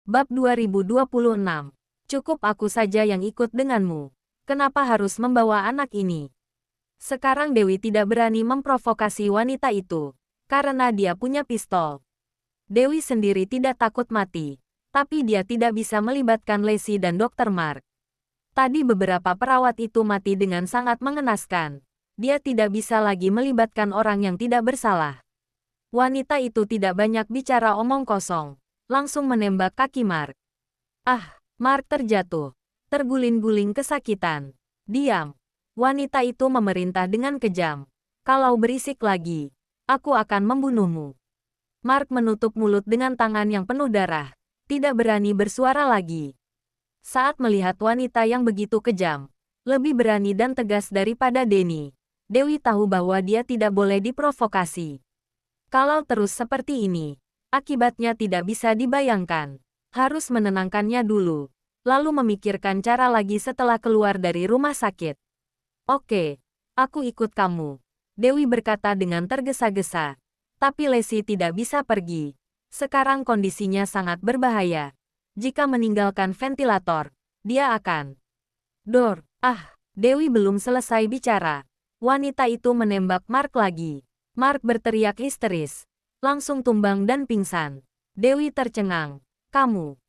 Bab 2026. Cukup aku saja yang ikut denganmu. Kenapa harus membawa anak ini? Sekarang Dewi tidak berani memprovokasi wanita itu, karena dia punya pistol. Dewi sendiri tidak takut mati, tapi dia tidak bisa melibatkan Lacey dan Dr. Mark. Tadi beberapa perawat itu mati dengan sangat mengenaskan. Dia tidak bisa lagi melibatkan orang yang tidak bersalah. Wanita itu tidak banyak bicara omong kosong. Langsung menembak kaki Mark. Mark terjatuh. Terguling-guling kesakitan. Diam. Wanita itu memerintah dengan kejam. Kalau berisik lagi, aku akan membunuhmu. Mark menutup mulut dengan tangan yang penuh darah. Tidak berani bersuara lagi. Saat melihat wanita yang begitu kejam, lebih berani dan tegas daripada Denny, Dewi tahu bahwa dia tidak boleh diprovokasi. Kalau terus seperti ini, akibatnya tidak bisa dibayangkan. Harus menenangkannya dulu, lalu memikirkan cara lagi setelah keluar dari rumah sakit. Oke, aku ikut kamu, Dewi berkata dengan tergesa-gesa. Tapi Lacey tidak bisa pergi. Sekarang kondisinya sangat berbahaya. Jika meninggalkan ventilator, dia akan... Dewi belum selesai bicara. Wanita itu menembak Mark lagi. Mark berteriak histeris. Langsung tumbang dan pingsan. Dewi tercengang.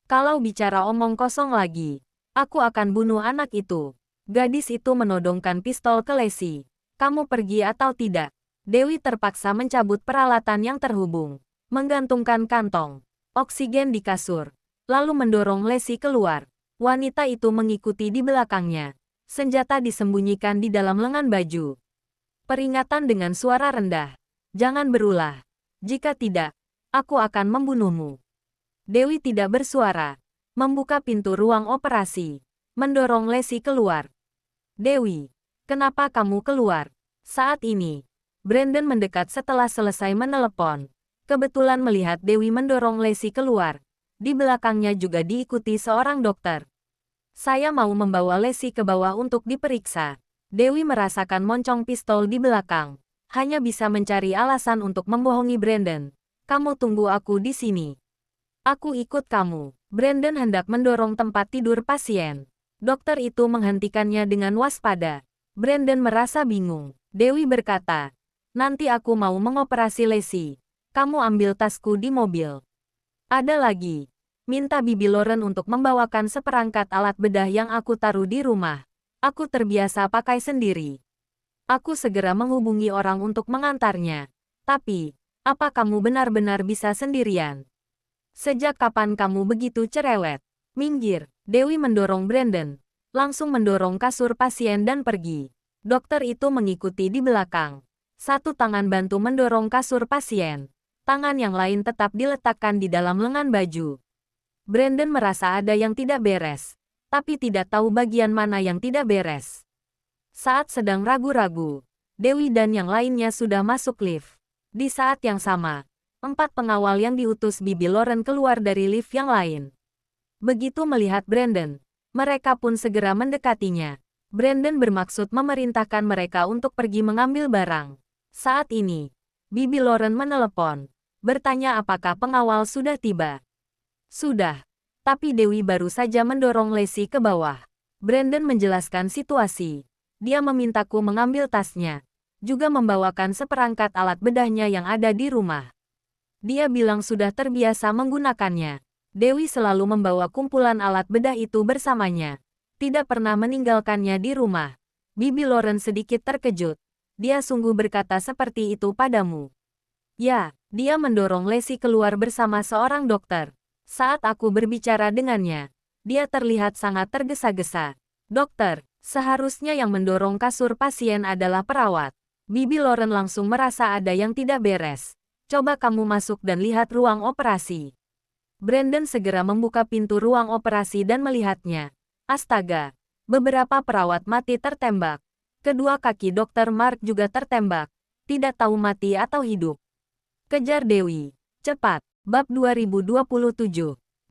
Kalau bicara omong kosong lagi, aku akan bunuh anak itu. Gadis itu menodongkan pistol ke Lacey. Kamu pergi atau tidak? Dewi terpaksa mencabut peralatan yang terhubung, menggantungkan kantong oksigen di kasur, lalu mendorong Lacey keluar. Wanita itu mengikuti di belakangnya. Senjata disembunyikan di dalam lengan baju. Peringatan dengan suara rendah. Jangan berulah. Jika tidak, aku akan membunuhmu. Dewi tidak bersuara. Membuka pintu ruang operasi. Mendorong Lacey keluar. Dewi, kenapa kamu keluar? Saat ini, Brandon mendekat setelah selesai menelepon. Kebetulan melihat Dewi mendorong Lacey keluar. Di belakangnya juga diikuti seorang dokter. Saya mau membawa Lacey ke bawah untuk diperiksa. Dewi merasakan moncong pistol di belakang. Hanya bisa mencari alasan untuk membohongi Brandon. Kamu tunggu aku di sini. Aku ikut kamu. Brandon hendak mendorong tempat tidur pasien. Dokter itu menghentikannya dengan waspada. Brandon merasa bingung. Dewi berkata, nanti aku mau mengoperasi Lacey. Kamu ambil tasku di mobil. Ada lagi. Minta Bibi Lauren untuk membawakan seperangkat alat bedah yang aku taruh di rumah. Aku terbiasa pakai sendiri. Aku segera menghubungi orang untuk mengantarnya. Tapi, apa kamu benar-benar bisa sendirian? Sejak kapan kamu begitu cerewet? Minggir, Dewi mendorong Brandon. Langsung mendorong kasur pasien dan pergi. Dokter itu mengikuti di belakang. Satu tangan bantu mendorong kasur pasien. Tangan yang lain tetap diletakkan di dalam lengan baju. Brandon merasa ada yang tidak beres. Tapi tidak tahu bagian mana yang tidak beres. Saat sedang ragu-ragu, Dewi dan yang lainnya sudah masuk lift. Di saat yang sama, 4 pengawal yang diutus Bibi Lauren keluar dari lift yang lain. Begitu melihat Brandon, mereka pun segera mendekatinya. Brandon bermaksud memerintahkan mereka untuk pergi mengambil barang. Saat ini, Bibi Lauren menelepon, bertanya apakah pengawal sudah tiba. Sudah, tapi Dewi baru saja mendorong Lacey ke bawah. Brandon menjelaskan situasi. Dia memintaku mengambil tasnya, juga membawakan seperangkat alat bedahnya yang ada di rumah. Dia bilang sudah terbiasa menggunakannya. Dewi selalu membawa kumpulan alat bedah itu bersamanya. Tidak pernah meninggalkannya di rumah. Bibi Lauren sedikit terkejut. Dia sungguh berkata seperti itu padamu. Ya, dia mendorong Lacey keluar bersama seorang dokter. Saat aku berbicara dengannya, dia terlihat sangat tergesa-gesa. Dokter, seharusnya yang mendorong kasur pasien adalah perawat. Bibi Lauren langsung merasa ada yang tidak beres. Coba kamu masuk dan lihat ruang operasi. Brandon segera membuka pintu ruang operasi dan melihatnya. Astaga, beberapa perawat mati tertembak. Kedua kaki Dr. Mark juga tertembak. Tidak tahu mati atau hidup. Kejar Dewi. Cepat. Bab 2027.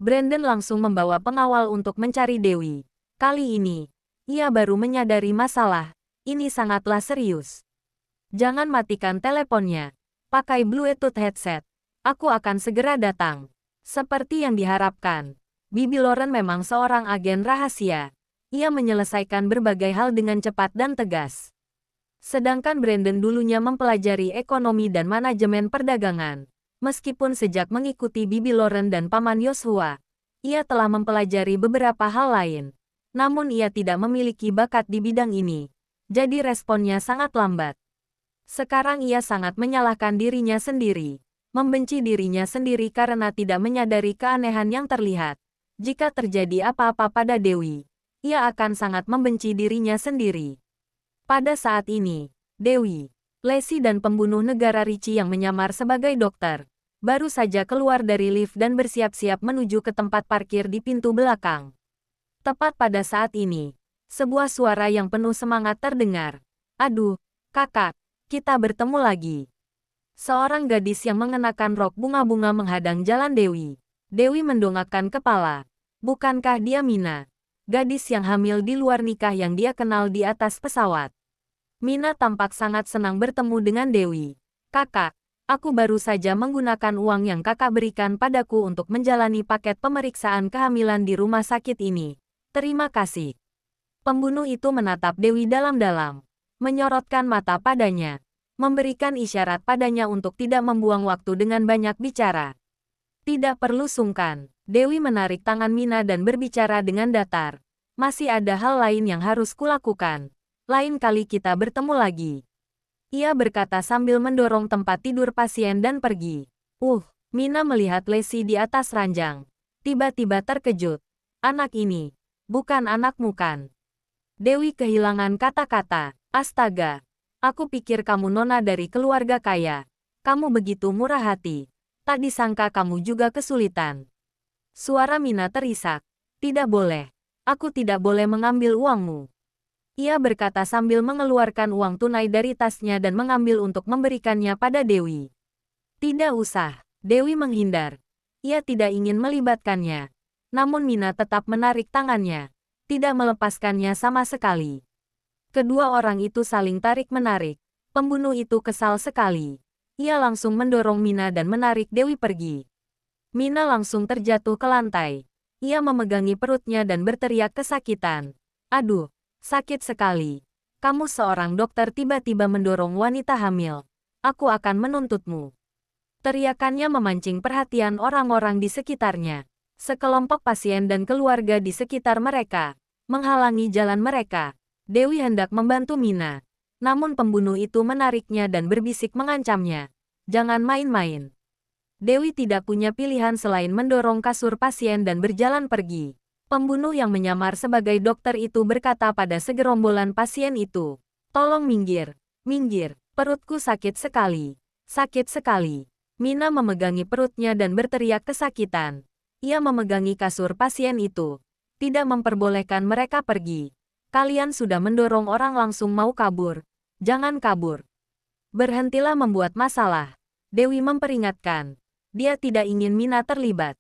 Brandon langsung membawa pengawal untuk mencari Dewi. Kali ini, ia baru menyadari masalah. Ini sangatlah serius. Jangan matikan teleponnya. Pakai Bluetooth headset. Aku akan segera datang. Seperti yang diharapkan. Bibi Loren memang seorang agen rahasia. Ia menyelesaikan berbagai hal dengan cepat dan tegas. Sedangkan Brandon dulunya mempelajari ekonomi dan manajemen perdagangan. Meskipun sejak mengikuti Bibi Loren dan Paman Yoshua, ia telah mempelajari beberapa hal lain. Namun ia tidak memiliki bakat di bidang ini. Jadi responnya sangat lambat. Sekarang ia sangat menyalahkan dirinya sendiri. Membenci dirinya sendiri karena tidak menyadari keanehan yang terlihat. Jika terjadi apa-apa pada Dewi, ia akan sangat membenci dirinya sendiri. Pada saat ini, Dewi, Lacey dan pembunuh negara Richie yang menyamar sebagai dokter, baru saja keluar dari lift dan bersiap-siap menuju ke tempat parkir di pintu belakang. Tepat pada saat ini, sebuah suara yang penuh semangat terdengar. Aduh, kakak, kita bertemu lagi. Seorang gadis yang mengenakan rok bunga-bunga menghadang jalan Dewi. Dewi mendongakkan kepala. Bukankah dia Mina? Gadis yang hamil di luar nikah yang dia kenal di atas pesawat. Mina tampak sangat senang bertemu dengan Dewi. Kakak, aku baru saja menggunakan uang yang kakak berikan padaku untuk menjalani paket pemeriksaan kehamilan di rumah sakit ini. Terima kasih. Pembunuh itu menatap Dewi dalam-dalam, menyorotkan mata padanya, memberikan isyarat padanya untuk tidak membuang waktu dengan banyak bicara. Tidak perlu sungkan. Dewi menarik tangan Mina dan berbicara dengan datar. Masih ada hal lain yang harus kulakukan. Lain kali kita bertemu lagi. Ia berkata sambil mendorong tempat tidur pasien dan pergi. Mina melihat Lacey di atas ranjang. Tiba-tiba terkejut. Anak ini. Bukan anakmu kan? Dewi kehilangan kata-kata. Astaga. Aku pikir kamu nona dari keluarga kaya. Kamu begitu murah hati. Tak disangka kamu juga kesulitan. Suara Mina terisak. Tidak boleh. Aku tidak boleh mengambil uangmu. Ia berkata sambil mengeluarkan uang tunai dari tasnya dan mengambil untuk memberikannya pada Dewi. Tidak usah. Dewi menghindar. Ia tidak ingin melibatkannya. Namun Mina tetap menarik tangannya. Tidak melepaskannya sama sekali. Kedua orang itu saling tarik-menarik. Pembunuh itu kesal sekali. Ia langsung mendorong Mina dan menarik Dewi pergi. Mina langsung terjatuh ke lantai. Ia memegangi perutnya dan berteriak kesakitan. Aduh, sakit sekali. Kamu seorang dokter tiba-tiba mendorong wanita hamil. Aku akan menuntutmu. Teriakannya memancing perhatian orang-orang di sekitarnya. Sekelompok pasien dan keluarga di sekitar mereka menghalangi jalan mereka. Dewi hendak membantu Mina. Namun pembunuh itu menariknya dan berbisik mengancamnya. Jangan main-main. Dewi tidak punya pilihan selain mendorong kasur pasien dan berjalan pergi. Pembunuh yang menyamar sebagai dokter itu berkata pada segerombolan pasien itu, "Tolong minggir, minggir, perutku sakit sekali, sakit sekali." Mina memegangi perutnya dan berteriak kesakitan. Ia memegangi kasur pasien itu. Tidak memperbolehkan mereka pergi. Kalian sudah mendorong orang langsung mau kabur. Jangan kabur. Berhentilah membuat masalah. Dewi memperingatkan. Dia tidak ingin Mina terlibat.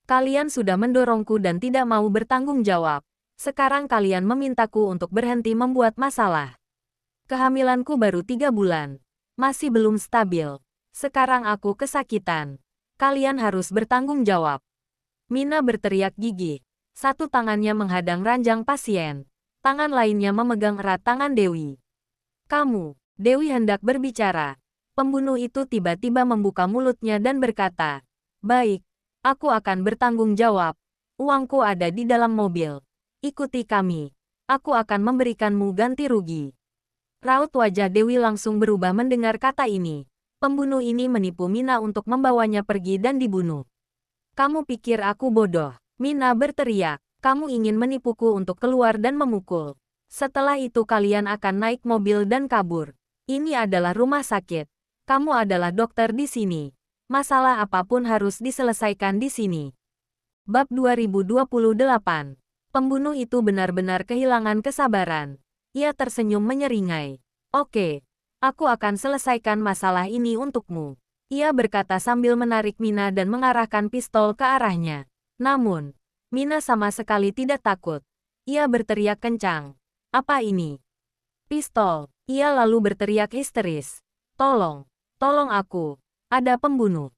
Kalian sudah mendorongku dan tidak mau bertanggung jawab. Sekarang kalian memintaku untuk berhenti membuat masalah. Kehamilanku baru 3 bulan. Masih belum stabil. Sekarang aku kesakitan. Kalian harus bertanggung jawab. Mina berteriak gigih. Satu tangannya menghadang ranjang pasien. Tangan lainnya memegang erat tangan Dewi. Kamu, Dewi hendak berbicara. Pembunuh itu tiba-tiba membuka mulutnya dan berkata, "Baik, aku akan bertanggung jawab. Uangku ada di dalam mobil. Ikuti kami. Aku akan memberikanmu ganti rugi." Raut wajah Dewi langsung berubah mendengar kata ini. Pembunuh ini menipu Mina untuk membawanya pergi dan dibunuh. Kamu pikir aku bodoh? Mina berteriak. Kamu ingin menipuku untuk keluar dan memukul. Setelah itu kalian akan naik mobil dan kabur. Ini adalah rumah sakit. Kamu adalah dokter di sini. Masalah apapun harus diselesaikan di sini. Bab 2028. Pembunuh itu benar-benar kehilangan kesabaran. Ia tersenyum menyeringai. Oke, aku akan selesaikan masalah ini untukmu. Ia berkata sambil menarik Mina dan mengarahkan pistol ke arahnya. Namun, Mina sama sekali tidak takut. Ia berteriak kencang. Apa ini? Pistol. Ia lalu berteriak histeris. Tolong, tolong aku. Ada pembunuh.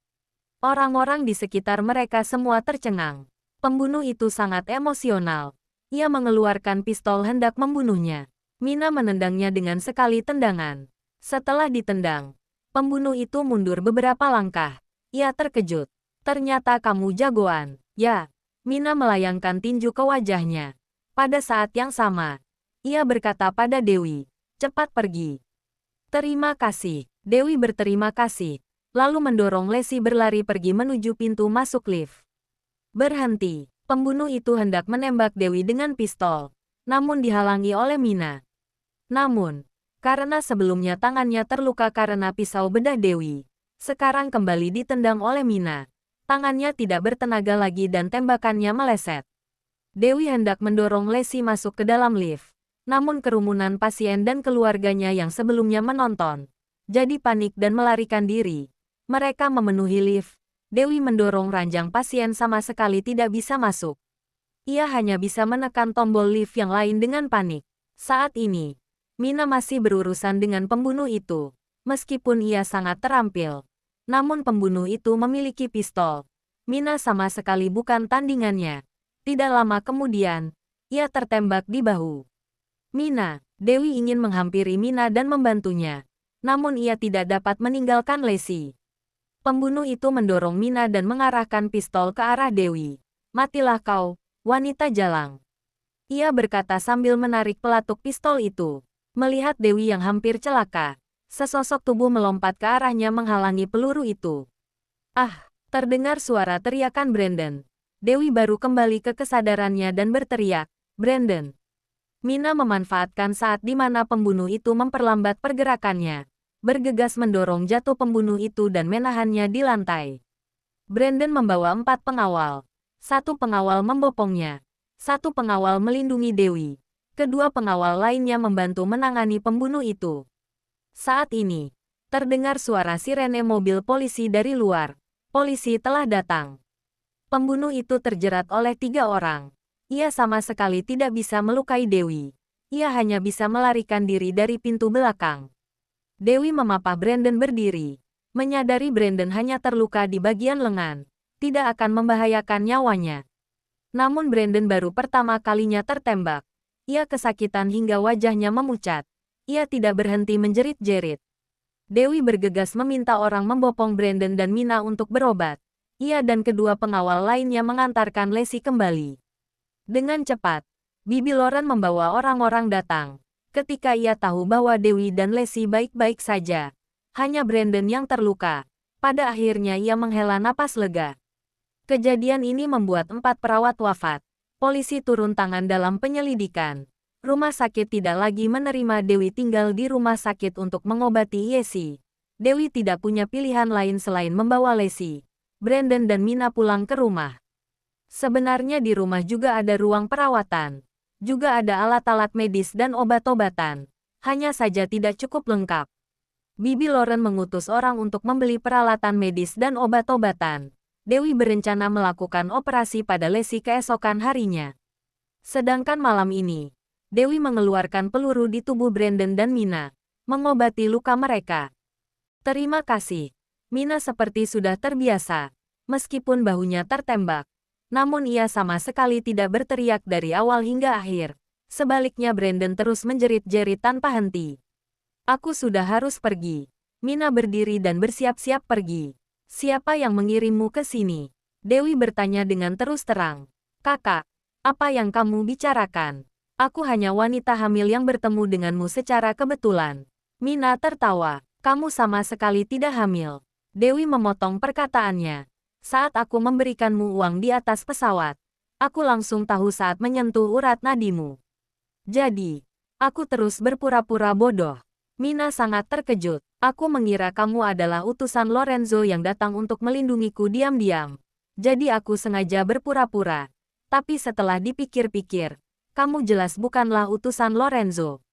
Orang-orang di sekitar mereka semua tercengang. Pembunuh itu sangat emosional. Ia mengeluarkan pistol hendak membunuhnya. Mina menendangnya dengan sekali tendangan. Setelah ditendang, pembunuh itu mundur beberapa langkah. Ia terkejut. Ternyata kamu jagoan. Ya, Mina melayangkan tinju ke wajahnya. Pada saat yang sama, ia berkata pada Dewi, cepat pergi. Terima kasih. Dewi berterima kasih, lalu mendorong Lesi berlari pergi menuju pintu masuk lift. Berhenti. Pembunuh itu hendak menembak Dewi dengan pistol, namun dihalangi oleh Mina. Namun, karena sebelumnya tangannya terluka karena pisau bedah Dewi, sekarang kembali ditendang oleh Mina. Tangannya tidak bertenaga lagi dan tembakannya meleset. Dewi hendak mendorong Lesi masuk ke dalam lift. Namun kerumunan pasien dan keluarganya yang sebelumnya menonton, jadi panik dan melarikan diri. Mereka memenuhi lift. Dewi mendorong ranjang pasien sama sekali tidak bisa masuk. Ia hanya bisa menekan tombol lift yang lain dengan panik. Saat ini, Mina masih berurusan dengan pembunuh itu. Meskipun ia sangat terampil, namun pembunuh itu memiliki pistol. Mina sama sekali bukan tandingannya. Tidak lama kemudian, ia tertembak di bahu. Mina, Dewi ingin menghampiri Mina dan membantunya. Namun ia tidak dapat meninggalkan Lesi. Pembunuh itu mendorong Mina dan mengarahkan pistol ke arah Dewi. Matilah kau, wanita jalang. Ia berkata sambil menarik pelatuk pistol itu. Melihat Dewi yang hampir celaka, sesosok tubuh melompat ke arahnya menghalangi peluru itu. Ah, terdengar suara teriakan Brandon. Dewi baru kembali ke kesadarannya dan berteriak, Brandon. Mina memanfaatkan saat di mana pembunuh itu memperlambat pergerakannya. Bergegas mendorong jatuh pembunuh itu dan menahannya di lantai. Brandon membawa 4 pengawal. 1 pengawal membopongnya. 1 pengawal melindungi Dewi. Kedua pengawal lainnya membantu menangani pembunuh itu. Saat ini, terdengar suara sirene mobil polisi dari luar. Polisi telah datang. Pembunuh itu terjerat oleh 3 orang. Ia sama sekali tidak bisa melukai Dewi. Ia hanya bisa melarikan diri dari pintu belakang. Dewi memapah Brandon berdiri. Menyadari Brandon hanya terluka di bagian lengan, tidak akan membahayakan nyawanya. Namun Brandon baru pertama kalinya tertembak. Ia kesakitan hingga wajahnya memucat. Ia tidak berhenti menjerit-jerit. Dewi bergegas meminta orang membopong Brandon dan Mina untuk berobat. Ia dan kedua pengawal lainnya mengantarkan Lesi kembali. Dengan cepat, Bibi Lauren membawa orang-orang datang. Ketika ia tahu bahwa Dewi dan Lesi baik-baik saja, hanya Brandon yang terluka. Pada akhirnya ia menghela napas lega. Kejadian ini membuat 4 perawat wafat. Polisi turun tangan dalam penyelidikan. Rumah sakit tidak lagi menerima Dewi tinggal di rumah sakit untuk mengobati Yesi. Dewi tidak punya pilihan lain selain membawa Lesi, Brandon dan Mina pulang ke rumah. Sebenarnya di rumah juga ada ruang perawatan. Juga ada alat-alat medis dan obat-obatan. Hanya saja tidak cukup lengkap. Bibi Lauren mengutus orang untuk membeli peralatan medis dan obat-obatan. Dewi berencana melakukan operasi pada Lesi keesokan harinya. Sedangkan malam ini, Dewi mengeluarkan peluru di tubuh Brandon dan Mina, mengobati luka mereka. Terima kasih. Mina seperti sudah terbiasa, meskipun bahunya tertembak. Namun ia sama sekali tidak berteriak dari awal hingga akhir. Sebaliknya Brandon terus menjerit-jerit tanpa henti. Aku sudah harus pergi. Mina berdiri dan bersiap-siap pergi. Siapa yang mengirimmu ke sini? Dewi bertanya dengan terus terang. Kakak, apa yang kamu bicarakan? Aku hanya wanita hamil yang bertemu denganmu secara kebetulan. Mina tertawa. Kamu sama sekali tidak hamil. Dewi memotong perkataannya. Saat aku memberikanmu uang di atas pesawat, aku langsung tahu saat menyentuh urat nadimu. Jadi, aku terus berpura-pura bodoh. Mina sangat terkejut. Aku mengira kamu adalah utusan Lorenzo yang datang untuk melindungiku diam-diam. Jadi aku sengaja berpura-pura. Tapi setelah dipikir-pikir, kamu jelas bukanlah utusan Lorenzo.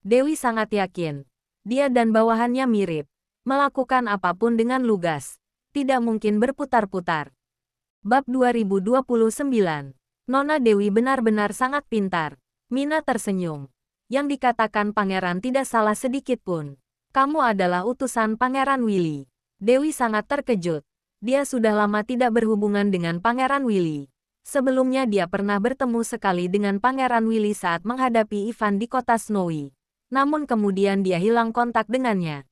Dewi sangat yakin. Dia dan bawahannya mirip. Melakukan apapun dengan lugas. Tidak mungkin berputar-putar. Bab 2029. Nona Dewi benar-benar sangat pintar. Mina tersenyum. Yang dikatakan pangeran tidak salah sedikit pun. Kamu adalah utusan Pangeran Willy. Dewi sangat terkejut. Dia sudah lama tidak berhubungan dengan Pangeran Willy. Sebelumnya dia pernah bertemu sekali dengan Pangeran Willy saat menghadapi Ivan di kota Snowy. Namun kemudian dia hilang kontak dengannya.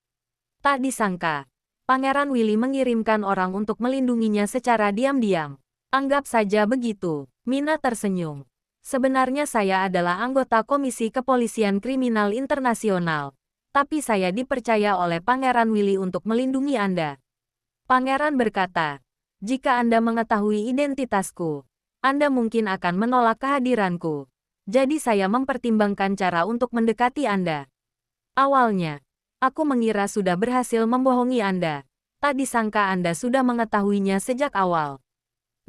Tak disangka, Pangeran Willy mengirimkan orang untuk melindunginya secara diam-diam. Anggap saja begitu. Mina tersenyum. Sebenarnya saya adalah anggota Komisi Kepolisian Kriminal Internasional. Tapi saya dipercaya oleh Pangeran Willy untuk melindungi Anda. Pangeran berkata, jika Anda mengetahui identitasku, Anda mungkin akan menolak kehadiranku. Jadi saya mempertimbangkan cara untuk mendekati Anda. Awalnya, aku mengira sudah berhasil membohongi Anda. Tak disangka Anda sudah mengetahuinya sejak awal.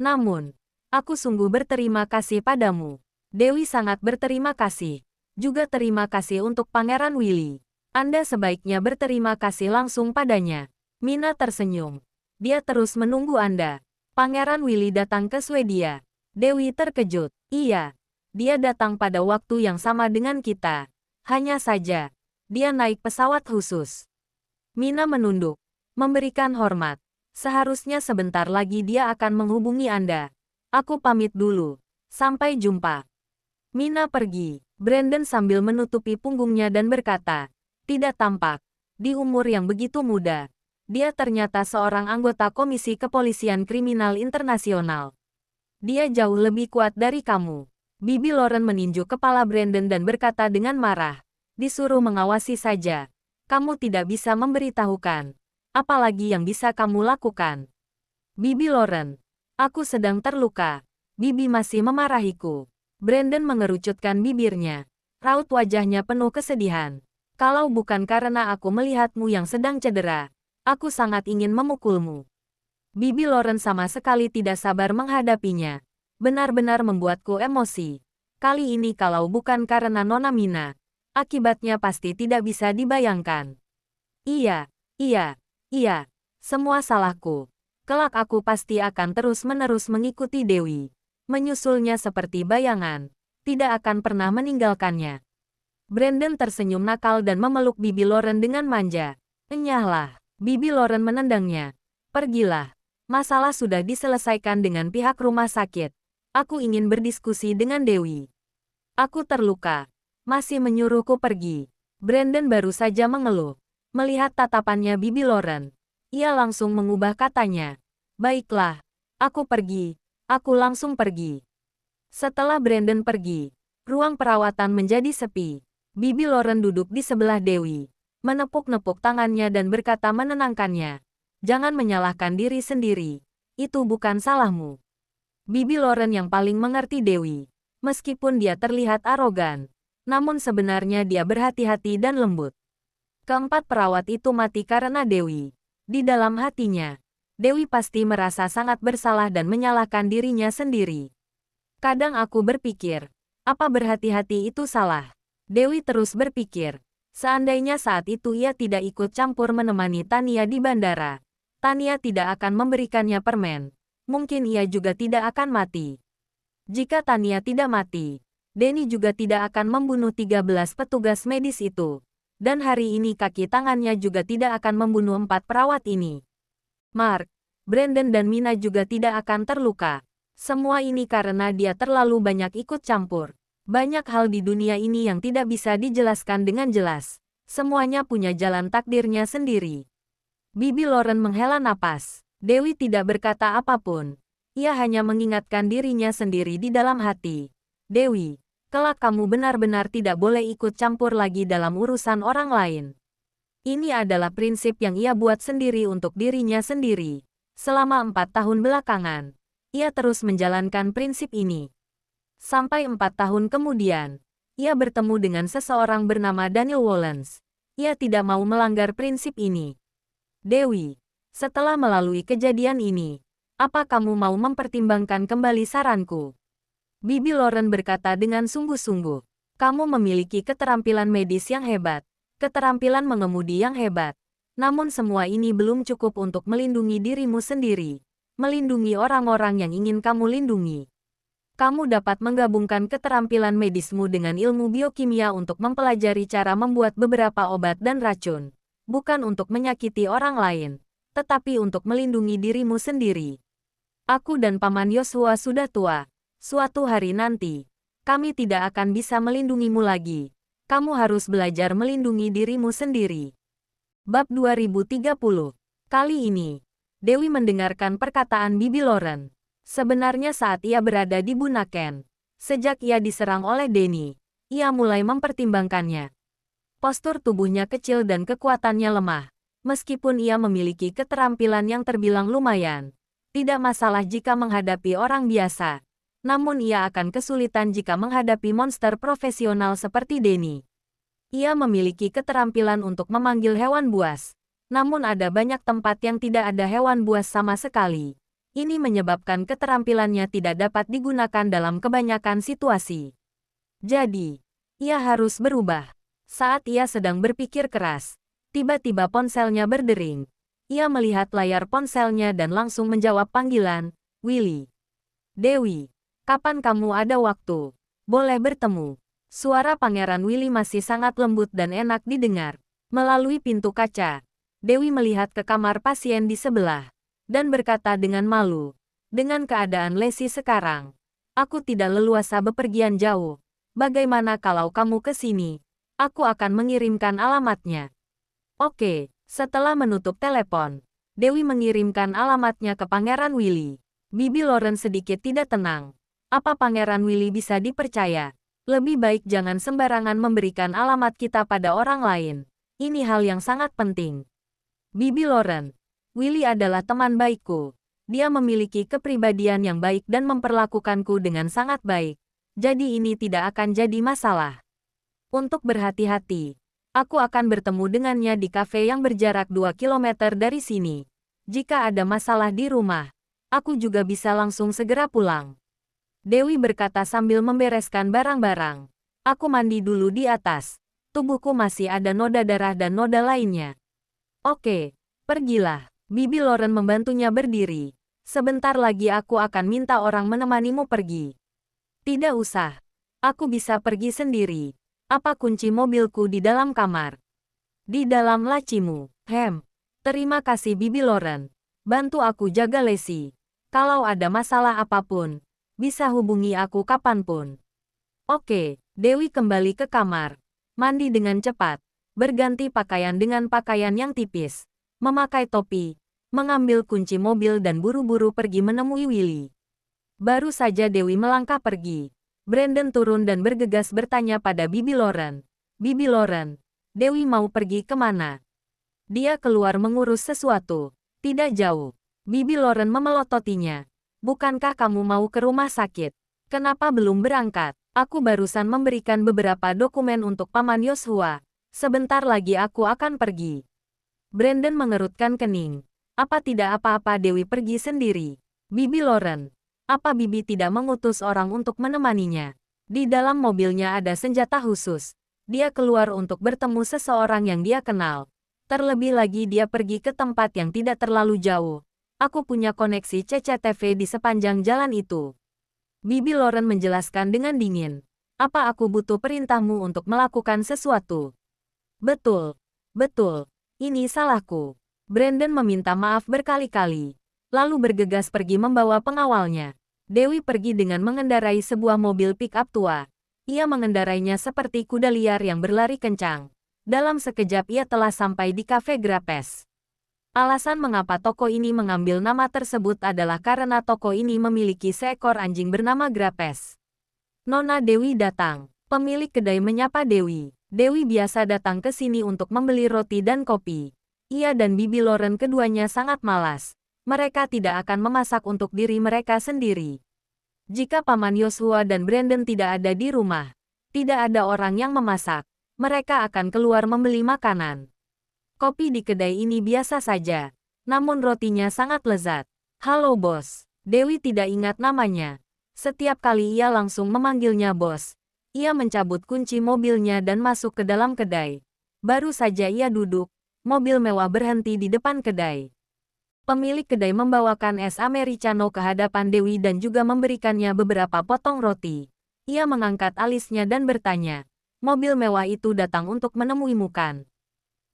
Namun, aku sungguh berterima kasih padamu. Dewi sangat berterima kasih. Juga terima kasih untuk Pangeran Willy. Anda sebaiknya berterima kasih langsung padanya. Mina tersenyum. Dia terus menunggu Anda. Pangeran Willy datang ke Swedia. Dewi terkejut. Iya, dia datang pada waktu yang sama dengan kita. Hanya saja, dia naik pesawat khusus. Mina menunduk, memberikan hormat. Seharusnya sebentar lagi dia akan menghubungi Anda. Aku pamit dulu. Sampai jumpa. Mina pergi. Brandon sambil menutupi punggungnya dan berkata, tidak tampak. Di umur yang begitu muda, dia ternyata seorang anggota Komisi Kepolisian Kriminal Internasional. Dia jauh lebih kuat dari kamu. Bibi Lauren meninju kepala Brandon dan berkata dengan marah, disuruh mengawasi saja. Kamu tidak bisa memberitahukan. Apalagi yang bisa kamu lakukan. Bibi Lauren, aku sedang terluka. Bibi masih memarahiku. Brandon mengerucutkan bibirnya. Raut wajahnya penuh kesedihan. Kalau bukan karena aku melihatmu yang sedang cedera, aku sangat ingin memukulmu. Bibi Lauren sama sekali tidak sabar menghadapinya. Benar-benar membuatku emosi. Kali ini kalau bukan karena Nona Mina, akibatnya pasti tidak bisa dibayangkan. Iya, semua salahku. Kelak aku pasti akan terus-menerus mengikuti Dewi. Menyusulnya seperti bayangan. Tidak akan pernah meninggalkannya. Brandon tersenyum nakal dan memeluk Bibi Lauren dengan manja. Enyahlah. Bibi Lauren menendangnya. Pergilah. Masalah sudah diselesaikan dengan pihak rumah sakit. Aku ingin berdiskusi dengan Dewi. Aku terluka. Masih menyuruhku pergi. Brandon baru saja mengeluh. Melihat tatapannya Bibi Lauren, ia langsung mengubah katanya. Baiklah, aku pergi. Aku langsung pergi. Setelah Brandon pergi, ruang perawatan menjadi sepi. Bibi Lauren duduk di sebelah Dewi, menepuk-nepuk tangannya dan berkata menenangkannya. Jangan menyalahkan diri sendiri. Itu bukan salahmu. Bibi Lauren yang paling mengerti Dewi. Meskipun dia terlihat arogan, namun sebenarnya dia berhati-hati dan lembut. Keempat perawat itu mati karena Dewi. Di dalam hatinya, Dewi pasti merasa sangat bersalah dan menyalahkan dirinya sendiri. Kadang aku berpikir, apa berhati-hati itu salah? Dewi terus berpikir, seandainya saat itu ia tidak ikut campur menemani Tania di bandara, Tania tidak akan memberikannya permen. Mungkin ia juga tidak akan mati. Jika Tania tidak mati, Denny juga tidak akan membunuh 13 petugas medis itu. Dan hari ini kaki tangannya juga tidak akan membunuh 4 perawat ini. Mark, Brandon dan Mina juga tidak akan terluka. Semua ini karena dia terlalu banyak ikut campur. Banyak hal di dunia ini yang tidak bisa dijelaskan dengan jelas. Semuanya punya jalan takdirnya sendiri. Bibi Lauren menghela napas. Dewi tidak berkata apapun. Ia hanya mengingatkan dirinya sendiri di dalam hati. Dewi, kelak kamu benar-benar tidak boleh ikut campur lagi dalam urusan orang lain. Ini adalah prinsip yang ia buat sendiri untuk dirinya sendiri. Selama 4 tahun belakangan, ia terus menjalankan prinsip ini. Sampai 4 tahun kemudian, ia bertemu dengan seseorang bernama Daniel Wollens. Ia tidak mau melanggar prinsip ini. Dewi, setelah melalui kejadian ini, apa kamu mau mempertimbangkan kembali saranku? Bibi Lauren berkata dengan sungguh-sungguh. Kamu memiliki keterampilan medis yang hebat, keterampilan mengemudi yang hebat. Namun semua ini belum cukup untuk melindungi dirimu sendiri, melindungi orang-orang yang ingin kamu lindungi. Kamu dapat menggabungkan keterampilan medismu dengan ilmu biokimia untuk mempelajari cara membuat beberapa obat dan racun. Bukan untuk menyakiti orang lain, tetapi untuk melindungi dirimu sendiri. Aku dan Paman Yosua sudah tua. Suatu hari nanti, kami tidak akan bisa melindungimu lagi. Kamu harus belajar melindungi dirimu sendiri. Bab 2030. Kali ini, Dewi mendengarkan perkataan Bibi Loren. Sebenarnya saat ia berada di Bunaken, sejak ia diserang oleh Denny, ia mulai mempertimbangkannya. Postur tubuhnya kecil dan kekuatannya lemah. Meskipun ia memiliki keterampilan yang terbilang lumayan, tidak masalah jika menghadapi orang biasa. Namun ia akan kesulitan jika menghadapi monster profesional seperti Denny. Ia memiliki keterampilan untuk memanggil hewan buas. Namun ada banyak tempat yang tidak ada hewan buas sama sekali. Ini menyebabkan keterampilannya tidak dapat digunakan dalam kebanyakan situasi. Jadi, ia harus berubah. Saat ia sedang berpikir keras, tiba-tiba ponselnya berdering. Ia melihat layar ponselnya dan langsung menjawab panggilan, "Willy." "Dewi, kapan kamu ada waktu? Boleh bertemu?" Suara Pangeran Willy masih sangat lembut dan enak didengar. Melalui pintu kaca, Dewi melihat ke kamar pasien di sebelah, dan berkata dengan malu, "Dengan keadaan Lesi sekarang, aku tidak leluasa bepergian jauh. Bagaimana kalau kamu ke sini? Aku akan mengirimkan alamatnya." Oke, setelah menutup telepon, Dewi mengirimkan alamatnya ke Pangeran Willy. Bibi Loren sedikit tidak tenang. Apa Pangeran Willy bisa dipercaya? Lebih baik jangan sembarangan memberikan alamat kita pada orang lain. Ini hal yang sangat penting. Bibi Loren, Willy adalah teman baikku. Dia memiliki kepribadian yang baik dan memperlakukanku dengan sangat baik. Jadi ini tidak akan jadi masalah. Untuk berhati-hati, aku akan bertemu dengannya di kafe yang berjarak 2 kilometer dari sini. Jika ada masalah di rumah, aku juga bisa langsung segera pulang. Dewi berkata sambil membereskan barang-barang. Aku mandi dulu di atas. Tubuhku masih ada noda darah dan noda lainnya. Oke, pergilah. Bibi Loren membantunya berdiri. Sebentar lagi aku akan minta orang menemanimu pergi. Tidak usah. Aku bisa pergi sendiri. Apa kunci mobilku di dalam kamar? Di dalam lacimu. Terima kasih Bibi Loren. Bantu aku jaga Lesi. Kalau ada masalah apapun, bisa hubungi aku kapanpun. Oke, Dewi kembali ke kamar. Mandi dengan cepat. Berganti pakaian dengan pakaian yang tipis. Memakai topi. Mengambil kunci mobil dan buru-buru pergi menemui Willy. Baru saja Dewi melangkah pergi, Brandon turun dan bergegas bertanya pada Bibi Loren. "Bibi Loren, Dewi mau pergi kemana?" "Dia keluar mengurus sesuatu. Tidak jauh." Bibi Loren memelototinya. "Bukankah kamu mau ke rumah sakit? Kenapa belum berangkat?" "Aku barusan memberikan beberapa dokumen untuk Paman Yosua. Sebentar lagi aku akan pergi." Brandon mengerutkan kening. Apa tidak apa-apa Dewi pergi sendiri? "Bibi Loren, apa Bibi tidak mengutus orang untuk menemaninya?" Di dalam mobilnya ada senjata khusus. Dia keluar untuk bertemu seseorang yang dia kenal. Terlebih lagi dia pergi ke tempat yang tidak terlalu jauh. "Aku punya koneksi CCTV di sepanjang jalan itu." Bibi Loren menjelaskan dengan dingin. "Apa aku butuh perintahmu untuk melakukan sesuatu?" "Betul. Betul. Ini salahku." Brandon meminta maaf berkali-kali, lalu bergegas pergi membawa pengawalnya. Dewi pergi dengan mengendarai sebuah mobil pick-up tua. Ia mengendarainya seperti kuda liar yang berlari kencang. Dalam sekejap ia telah sampai di kafe Grapes. Alasan mengapa toko ini mengambil nama tersebut adalah karena toko ini memiliki seekor anjing bernama Grapes. Nona Dewi datang. Pemilik kedai menyapa Dewi. Dewi biasa datang ke sini untuk membeli roti dan kopi. Ia dan Bibi Loren keduanya sangat malas. Mereka tidak akan memasak untuk diri mereka sendiri. Jika Paman Yosua dan Brandon tidak ada di rumah, tidak ada orang yang memasak, mereka akan keluar membeli makanan. Kopi di kedai ini biasa saja, namun rotinya sangat lezat. "Halo bos." Dewi tidak ingat namanya. Setiap kali ia langsung memanggilnya bos. Ia mencabut kunci mobilnya dan masuk ke dalam kedai. Baru saja ia duduk, mobil mewah berhenti di depan kedai. Pemilik kedai membawakan es americano ke hadapan Dewi dan juga memberikannya beberapa potong roti. Ia mengangkat alisnya dan bertanya, "Mobil mewah itu datang untuk menemuimu kan?"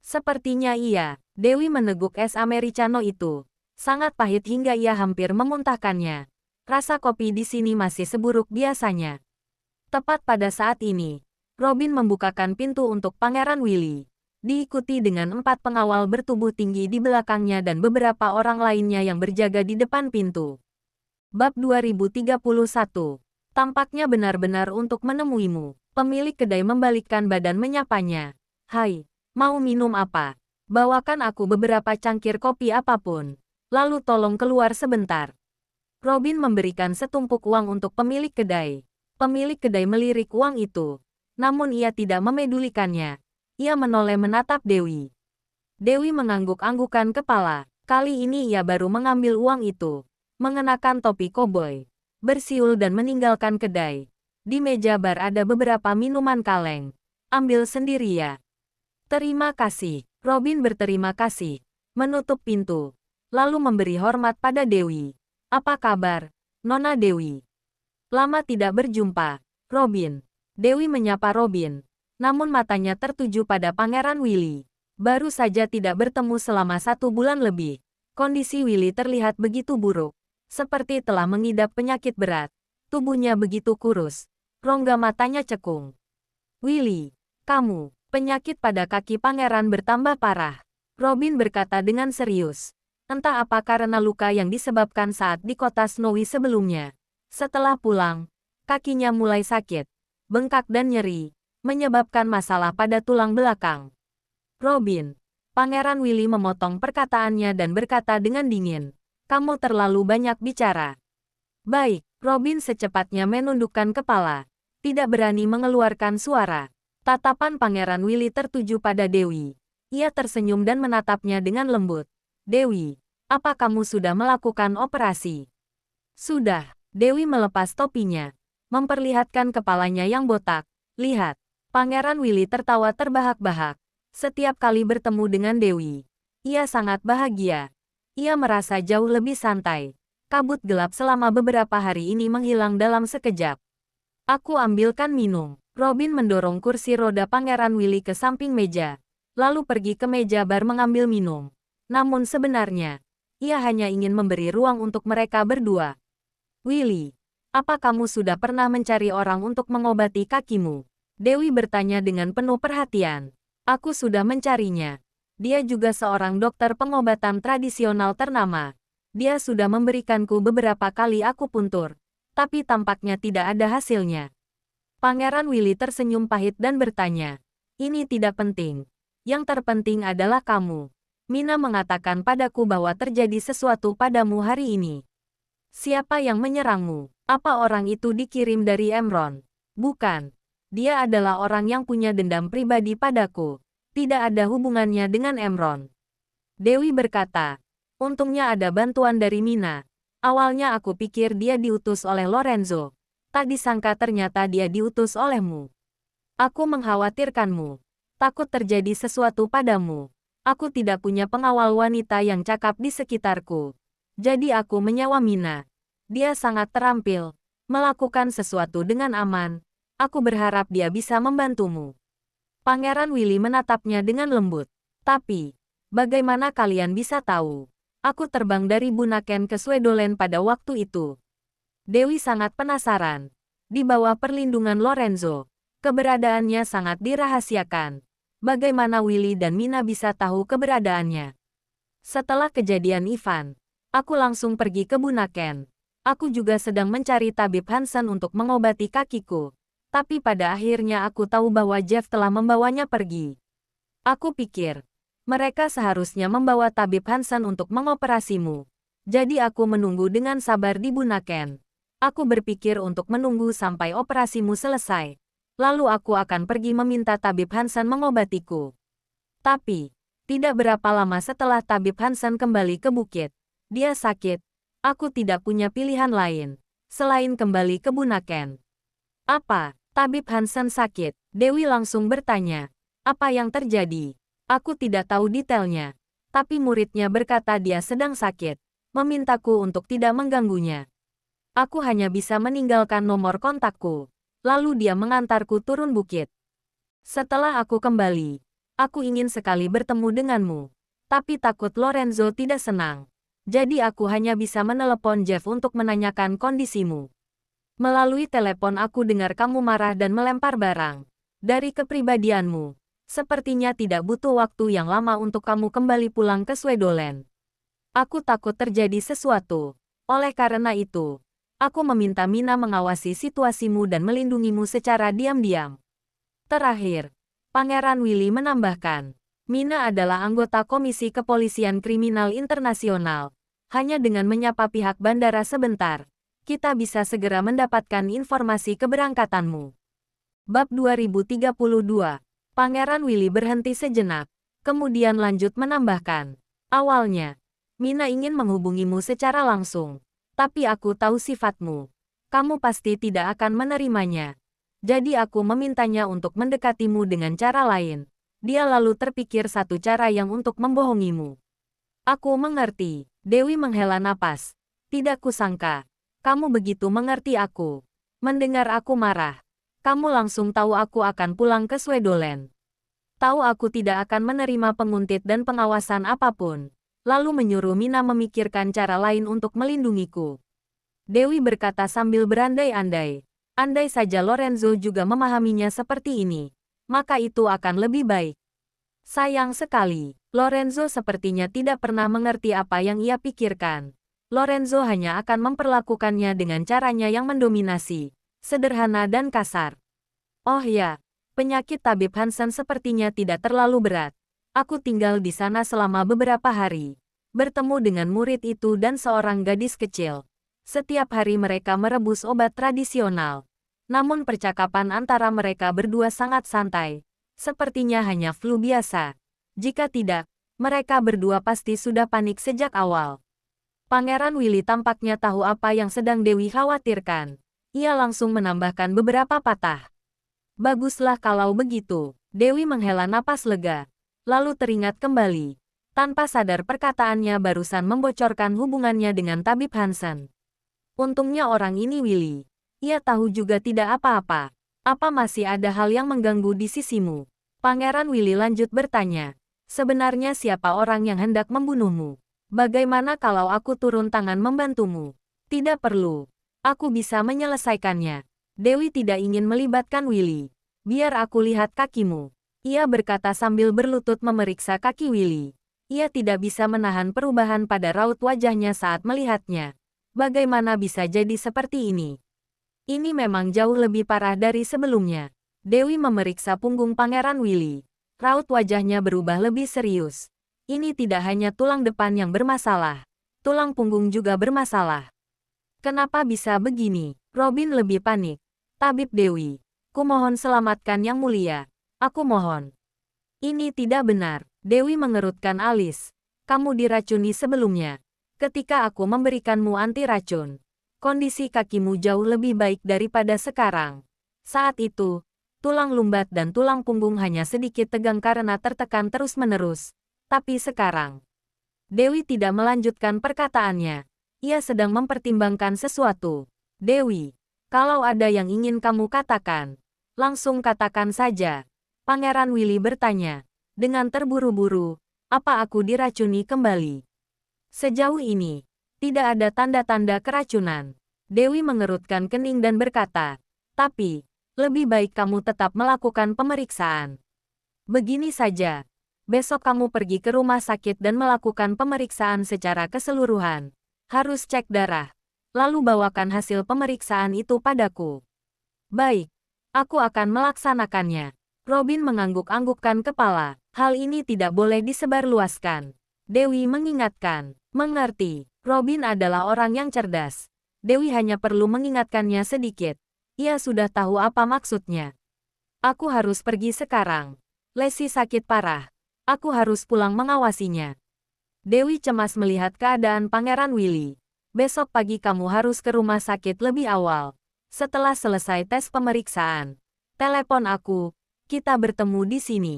"Sepertinya iya." Dewi meneguk es americano itu. Sangat pahit hingga ia hampir memuntahkannya. Rasa kopi di sini masih seburuk biasanya. Tepat pada saat ini, Robin membukakan pintu untuk Pangeran Willy. Diikuti dengan 4 pengawal bertubuh tinggi di belakangnya dan beberapa orang lainnya yang berjaga di depan pintu. Bab 2031. Tampaknya benar-benar untuk menemuimu. Pemilik kedai membalikkan badan menyapanya. Hai, mau minum apa? Bawakan aku beberapa cangkir kopi apapun. Lalu tolong keluar sebentar. Robin memberikan setumpuk uang untuk pemilik kedai. Pemilik kedai melirik uang itu. Namun ia tidak memedulikannya. Ia menoleh menatap Dewi. Dewi mengangguk-anggukan kepala. Kali ini ia baru mengambil uang itu. Mengenakan topi koboi. Bersiul dan meninggalkan kedai. Di meja bar ada beberapa minuman kaleng. Ambil sendiri ya. Terima kasih. Robin berterima kasih. Menutup pintu. Lalu memberi hormat pada Dewi. Apa kabar, Nona Dewi? Lama tidak berjumpa, Robin. Dewi menyapa Robin. Namun matanya tertuju pada Pangeran Willy. Baru saja tidak bertemu selama 1 bulan lebih. Kondisi Willy terlihat begitu buruk. Seperti telah mengidap penyakit berat. Tubuhnya begitu kurus. Rongga matanya cekung. Willy, kamu, penyakit pada kaki Pangeran bertambah parah. Robin berkata dengan serius. Entah apa karena luka yang disebabkan saat di kota Snowy sebelumnya. Setelah pulang, kakinya mulai sakit, bengkak dan nyeri, menyebabkan masalah pada tulang belakang. Robin, Pangeran Willy memotong perkataannya dan berkata dengan dingin, kamu terlalu banyak bicara. Baik, Robin secepatnya menundukkan kepala, tidak berani mengeluarkan suara. Tatapan Pangeran Willy tertuju pada Dewi. Ia tersenyum dan menatapnya dengan lembut. Dewi, apa kamu sudah melakukan operasi? Sudah. Dewi melepas topinya, memperlihatkan kepalanya yang botak. Lihat, Pangeran Willy tertawa terbahak-bahak. Setiap kali bertemu dengan Dewi, ia sangat bahagia. Ia merasa jauh lebih santai. Kabut gelap selama beberapa hari ini menghilang dalam sekejap. Aku ambilkan minum. Robin mendorong kursi roda Pangeran Willy ke samping meja, lalu pergi ke meja bar mengambil minum. Namun sebenarnya, ia hanya ingin memberi ruang untuk mereka berdua. Willy, apa kamu sudah pernah mencari orang untuk mengobati kakimu? Dewi bertanya dengan penuh perhatian. Aku sudah mencarinya. Dia juga seorang dokter pengobatan tradisional ternama. Dia sudah memberikanku beberapa kali akupuntur, tapi tampaknya tidak ada hasilnya. Pangeran Willy tersenyum pahit dan bertanya, ini tidak penting. Yang terpenting adalah kamu. Mina mengatakan padaku bahwa terjadi sesuatu padamu hari ini. Siapa yang menyerangmu? Apa orang itu dikirim dari Emron? Bukan. Dia adalah orang yang punya dendam pribadi padaku. Tidak ada hubungannya dengan Emron. Dewi berkata, untungnya ada bantuan dari Mina. Awalnya aku pikir dia diutus oleh Lorenzo. Tak disangka ternyata dia diutus olehmu. Aku mengkhawatirkanmu. Takut terjadi sesuatu padamu. Aku tidak punya pengawal wanita yang cakap di sekitarku. Jadi aku menyewa Mina. Dia sangat terampil, melakukan sesuatu dengan aman. Aku berharap dia bisa membantumu. Pangeran Willy menatapnya dengan lembut. Tapi, bagaimana kalian bisa tahu? Aku terbang dari Bunaken ke Swedoland pada waktu itu. Dewi sangat penasaran. Di bawah perlindungan Lorenzo, keberadaannya sangat dirahasiakan. Bagaimana Willy dan Mina bisa tahu keberadaannya? Setelah kejadian Ivan, aku langsung pergi ke Bunaken. Aku juga sedang mencari tabib Hansen untuk mengobati kakiku. Tapi pada akhirnya aku tahu bahwa Jeff telah membawanya pergi. Aku pikir, mereka seharusnya membawa tabib Hansen untuk mengoperasimu. Jadi aku menunggu dengan sabar di Bunaken. Aku berpikir untuk menunggu sampai operasimu selesai. Lalu aku akan pergi meminta tabib Hansen mengobatiku. Tapi, tidak berapa lama setelah tabib Hansen kembali ke bukit, dia sakit. Aku tidak punya pilihan lain, selain kembali ke Bunaken. Apa? Tabib Hansen sakit? Dewi langsung bertanya. Apa yang terjadi? Aku tidak tahu detailnya. Tapi muridnya berkata dia sedang sakit. Memintaku untuk tidak mengganggunya. Aku hanya bisa meninggalkan nomor kontakku. Lalu dia mengantarku turun bukit. Setelah aku kembali, aku ingin sekali bertemu denganmu. Tapi takut Lorenzo tidak senang. Jadi aku hanya bisa menelepon Jeff untuk menanyakan kondisimu. Melalui telepon aku dengar kamu marah dan melempar barang. Dari kepribadianmu, sepertinya tidak butuh waktu yang lama untuk kamu kembali pulang ke Swedoland. Aku takut terjadi sesuatu. Oleh karena itu, aku meminta Mina mengawasi situasimu dan melindungimu secara diam-diam. Terakhir, Pangeran Willy menambahkan, Mina adalah anggota Komisi Kepolisian Kriminal Internasional. Hanya dengan menyapa pihak bandara sebentar, kita bisa segera mendapatkan informasi keberangkatanmu. Bab 2032. Pangeran Willy berhenti sejenak, kemudian lanjut menambahkan, awalnya, Mina ingin menghubungimu secara langsung, tapi aku tahu sifatmu. Kamu pasti tidak akan menerimanya. Jadi aku memintanya untuk mendekatimu dengan cara lain. Dia lalu terpikir satu cara yang untuk membohongimu. Aku mengerti. Dewi menghela napas. Tidak kusangka. Kamu begitu mengerti aku. Mendengar aku marah. Kamu langsung tahu aku akan pulang ke Swedoland. Tahu aku tidak akan menerima penguntit dan pengawasan apapun. Lalu menyuruh Mina memikirkan cara lain untuk melindungiku. Dewi berkata sambil berandai-andai. Andai saja Lorenzo juga memahaminya seperti ini, maka itu akan lebih baik. Sayang sekali, Lorenzo sepertinya tidak pernah mengerti apa yang ia pikirkan. Lorenzo hanya akan memperlakukannya dengan caranya yang mendominasi, sederhana dan kasar. Oh ya, penyakit tabib Hansen sepertinya tidak terlalu berat. Aku tinggal di sana selama beberapa hari, bertemu dengan murid itu dan seorang gadis kecil. Setiap hari mereka merebus obat tradisional. Namun percakapan antara mereka berdua sangat santai. Sepertinya hanya flu biasa. Jika tidak, mereka berdua pasti sudah panik sejak awal. Pangeran Willy tampaknya tahu apa yang sedang Dewi khawatirkan. Ia langsung menambahkan beberapa patah. Baguslah kalau begitu. Dewi menghela napas lega. Lalu teringat kembali. Tanpa sadar perkataannya barusan membocorkan hubungannya dengan tabib Hansen. Untungnya orang ini Willy. Ia tahu juga tidak apa-apa. Apa masih ada hal yang mengganggu di sisimu? Pangeran Willy lanjut bertanya. Sebenarnya siapa orang yang hendak membunuhmu? Bagaimana kalau aku turun tangan membantumu? Tidak perlu. Aku bisa menyelesaikannya. Dewi tidak ingin melibatkan Willy. Biar aku lihat kakimu. Ia berkata sambil berlutut memeriksa kaki Willy. Ia tidak bisa menahan perubahan pada raut wajahnya saat melihatnya. Bagaimana bisa jadi seperti ini? Ini memang jauh lebih parah dari sebelumnya. Dewi memeriksa punggung Pangeran Willy. Raut wajahnya berubah lebih serius. Ini tidak hanya tulang depan yang bermasalah. Tulang punggung juga bermasalah. Kenapa bisa begini? Robin lebih panik. Tabib Dewi. Kumohon selamatkan Yang Mulia. Aku mohon. Ini tidak benar. Dewi mengerutkan alis. Kamu diracuni sebelumnya. Ketika aku memberikanmu anti racun. Kondisi kakimu jauh lebih baik daripada sekarang. Saat itu, tulang lumbat dan tulang punggung hanya sedikit tegang karena tertekan terus-menerus. Tapi sekarang, Dewi tidak melanjutkan perkataannya. Ia sedang mempertimbangkan sesuatu. Dewi, kalau ada yang ingin kamu katakan, langsung katakan saja. Pangeran Willy bertanya, dengan terburu-buru, apa aku diracuni kembali? Sejauh ini, tidak ada tanda-tanda keracunan. Dewi mengerutkan kening dan berkata, tapi, lebih baik kamu tetap melakukan pemeriksaan. Begini saja, besok kamu pergi ke rumah sakit dan melakukan pemeriksaan secara keseluruhan. Harus cek darah. Lalu bawakan hasil pemeriksaan itu padaku. Baik, aku akan melaksanakannya. Robin mengangguk-anggukkan kepala. Hal ini tidak boleh disebarluaskan. Dewi mengingatkan. Mengerti. Robin adalah orang yang cerdas. Dewi hanya perlu mengingatkannya sedikit. Ia sudah tahu apa maksudnya. Aku harus pergi sekarang. Lesi sakit parah. Aku harus pulang mengawasinya. Dewi cemas melihat keadaan Pangeran Willy. Besok pagi kamu harus ke rumah sakit lebih awal. Setelah selesai tes pemeriksaan, telepon aku. Kita bertemu di sini.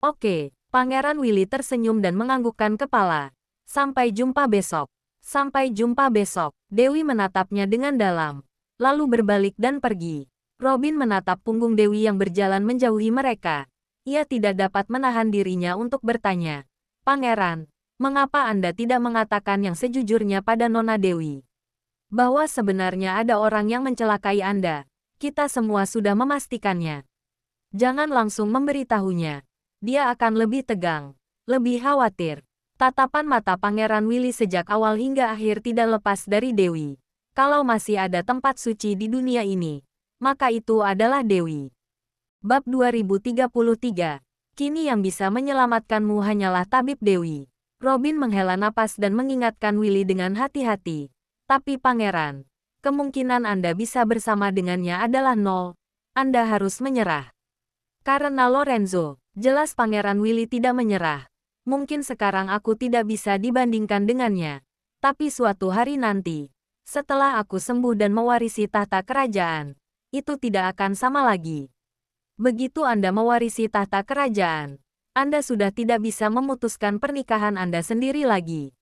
Oke. Pangeran Willy tersenyum dan menganggukkan kepala. Sampai jumpa besok. Sampai jumpa besok. Dewi menatapnya dengan dalam. Lalu berbalik dan pergi. Robin menatap punggung Dewi yang berjalan menjauhi mereka. Ia tidak dapat menahan dirinya untuk bertanya. Pangeran, Mengapa Anda tidak mengatakan yang sejujurnya pada Nona Dewi? Bahwa sebenarnya ada orang yang mencelakai Anda. Kita semua sudah memastikannya. Jangan langsung memberitahunya. Dia akan lebih tegang, lebih khawatir. Tatapan mata Pangeran Willy sejak awal hingga akhir tidak lepas dari Dewi. Kalau masih ada tempat suci di dunia ini, maka itu adalah Dewi. Bab 2033. Kini yang bisa menyelamatkanmu hanyalah tabib Dewi. Robin menghela napas dan mengingatkan Willy dengan hati-hati. Tapi Pangeran, kemungkinan Anda bisa bersama dengannya adalah nol. Anda harus menyerah. Karena Lorenzo, jelas Pangeran Willy tidak menyerah. Mungkin sekarang aku tidak bisa dibandingkan dengannya. Tapi suatu hari nanti, setelah aku sembuh dan mewarisi tahta kerajaan, itu tidak akan sama lagi. Begitu Anda mewarisi tahta kerajaan, Anda sudah tidak bisa memutuskan pernikahan Anda sendiri lagi.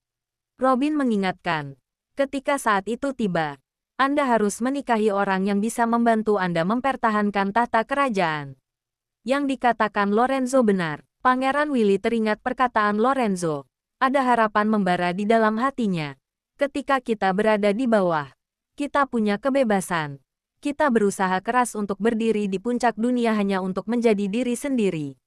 Robin mengingatkan, ketika saat itu tiba, Anda harus menikahi orang yang bisa membantu Anda mempertahankan tahta kerajaan. Yang dikatakan Lorenzo benar. Pangeran Willy teringat perkataan Lorenzo. Ada harapan membara di dalam hatinya. Ketika kita berada di bawah, kita punya kebebasan. Kita berusaha keras untuk berdiri di puncak dunia hanya untuk menjadi diri sendiri.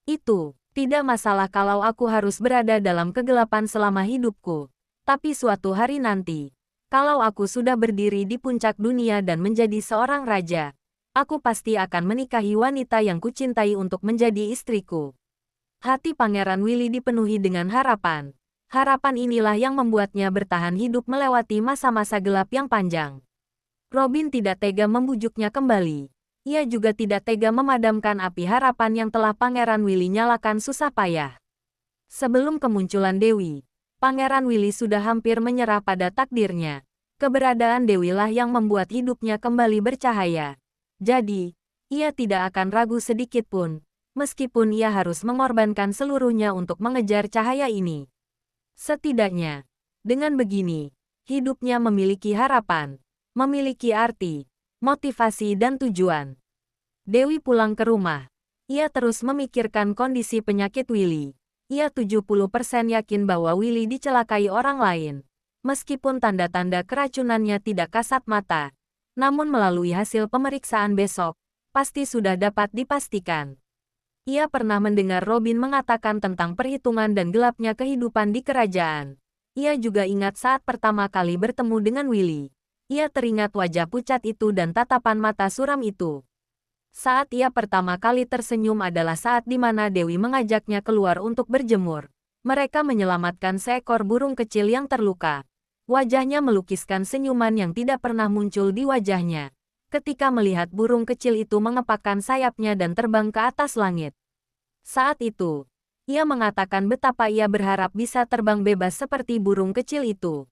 Itu tidak masalah kalau aku harus berada dalam kegelapan selama hidupku. Tapi suatu hari nanti, kalau aku sudah berdiri di puncak dunia dan menjadi seorang raja, aku pasti akan menikahi wanita yang kucintai untuk menjadi istriku. Hati Pangeran Willy dipenuhi dengan harapan. Harapan inilah yang membuatnya bertahan hidup melewati masa-masa gelap yang panjang. Robin tidak tega membujuknya kembali. Ia juga tidak tega memadamkan api harapan yang telah Pangeran Willy nyalakan susah payah. Sebelum kemunculan Dewi, Pangeran Willy sudah hampir menyerah pada takdirnya. Keberadaan Dewi lah yang membuat hidupnya kembali bercahaya. Jadi, ia tidak akan ragu sedikit pun. Meskipun ia harus mengorbankan seluruhnya untuk mengejar cahaya ini. Setidaknya, dengan begini, hidupnya memiliki harapan, memiliki arti, motivasi dan tujuan. Dewi pulang ke rumah. Ia terus memikirkan kondisi penyakit Willy. Ia 70% yakin bahwa Willy dicelakai orang lain. Meskipun tanda-tanda keracunannya tidak kasat mata, namun melalui hasil pemeriksaan besok, pasti sudah dapat dipastikan. Ia pernah mendengar Robin mengatakan tentang perhitungan dan gelapnya kehidupan di kerajaan. Ia juga ingat saat pertama kali bertemu dengan Willy. Ia teringat wajah pucat itu dan tatapan mata suram itu. Saat ia pertama kali tersenyum adalah saat di mana Dewi mengajaknya keluar untuk berjemur. Mereka menyelamatkan seekor burung kecil yang terluka. Wajahnya melukiskan senyuman yang tidak pernah muncul di wajahnya ketika melihat burung kecil itu mengepakkan sayapnya dan terbang ke atas langit. Saat itu, ia mengatakan betapa ia berharap bisa terbang bebas seperti burung kecil itu.